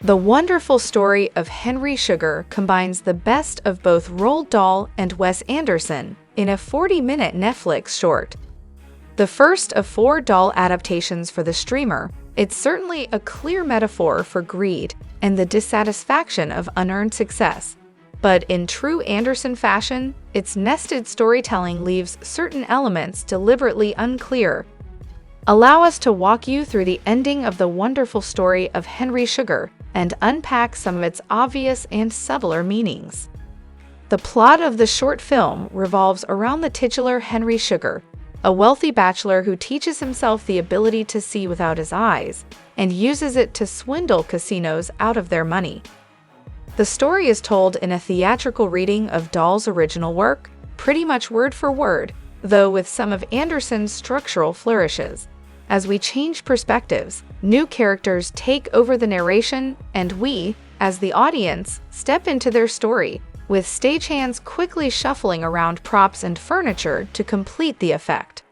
The wonderful story of Henry Sugar combines the best of both Roald Dahl and Wes Anderson in a 40-minute Netflix short. The first of 4 Dahl adaptations for the streamer, it's certainly a clear metaphor for greed and the dissatisfaction of unearned success. But in true Anderson fashion, its nested storytelling leaves certain elements deliberately unclear. Allow us to walk you through the ending of the wonderful story of Henry Sugar and unpack some of its obvious and subtler meanings. The plot of the short film revolves around the titular Henry Sugar, a wealthy bachelor who teaches himself the ability to see without his eyes and uses it to swindle casinos out of their money. The story is told in a theatrical reading of Dahl's original work, pretty much word for word, though with some of Anderson's structural flourishes. As we change perspectives, new characters take over the narration, and we, as the audience, step into their story, with stagehands quickly shuffling around props and furniture to complete the effect.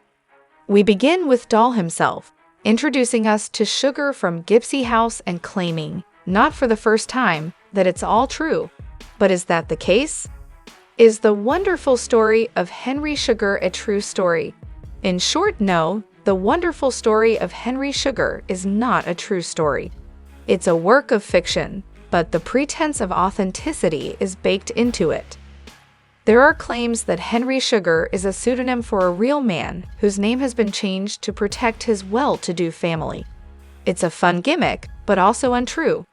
We begin with Dahl himself, introducing us to Sugar from Gypsy House and claiming, not for the first time, that it's all true. But is that the case? Is the wonderful story of Henry Sugar a true story? In short, no. The wonderful story of Henry Sugar is not a true story. It's a work of fiction, but the pretense of authenticity is baked into it. There are claims that Henry Sugar is a pseudonym for a real man whose name has been changed to protect his well-to-do family. It's a fun gimmick, but also untrue.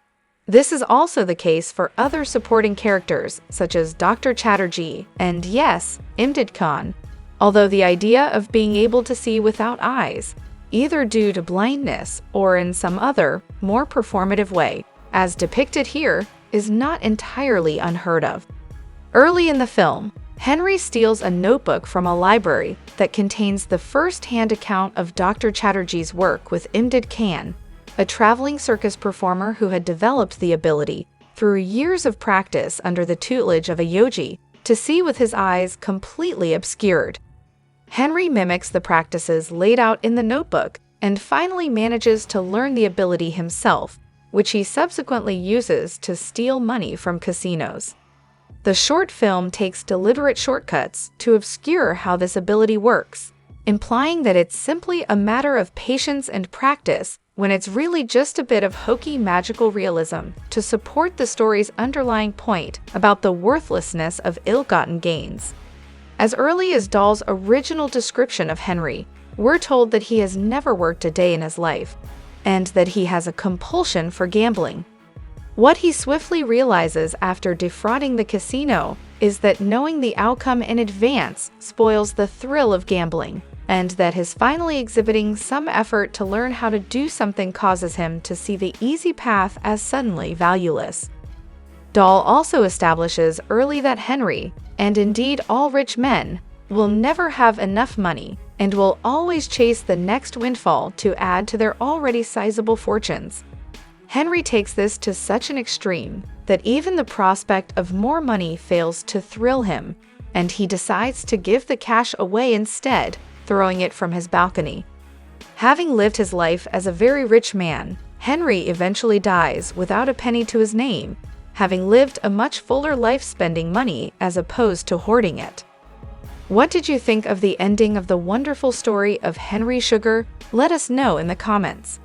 This is also the case for other supporting characters, such as Dr. Chatterjee and, yes, Imdad Khan. Although the idea of being able to see without eyes, either due to blindness or in some other, more performative way, as depicted here, is not entirely unheard of. Early in the film, Henry steals a notebook from a library that contains the first-hand account of Dr. Chatterjee's work with Imdad Khan, a traveling circus performer who had developed the ability, through years of practice under the tutelage of a yogi, to see with his eyes completely obscured. Henry mimics the practices laid out in the notebook and finally manages to learn the ability himself, which he subsequently uses to steal money from casinos. The short film takes deliberate shortcuts to obscure how this ability works, implying that it's simply a matter of patience and practice when it's really just a bit of hokey magical realism to support the story's underlying point about the worthlessness of ill-gotten gains. As early as Dahl's original description of Henry, we're told that he has never worked a day in his life, and that he has a compulsion for gambling. What he swiftly realizes after defrauding the casino is that knowing the outcome in advance spoils the thrill of gambling, and that his finally exhibiting some effort to learn how to do something causes him to see the easy path as suddenly valueless. Dahl also establishes early that Henry, and indeed all rich men, will never have enough money and will always chase the next windfall to add to their already sizable fortunes. Henry takes this to such an extreme that even the prospect of more money fails to thrill him, and he decides to give the cash away instead, throwing it from his balcony. Having lived his life as a very rich man, Henry eventually dies without a penny to his name, having lived a much fuller life spending money as opposed to hoarding it. What did you think of the ending of the wonderful story of Henry Sugar? Let us know in the comments.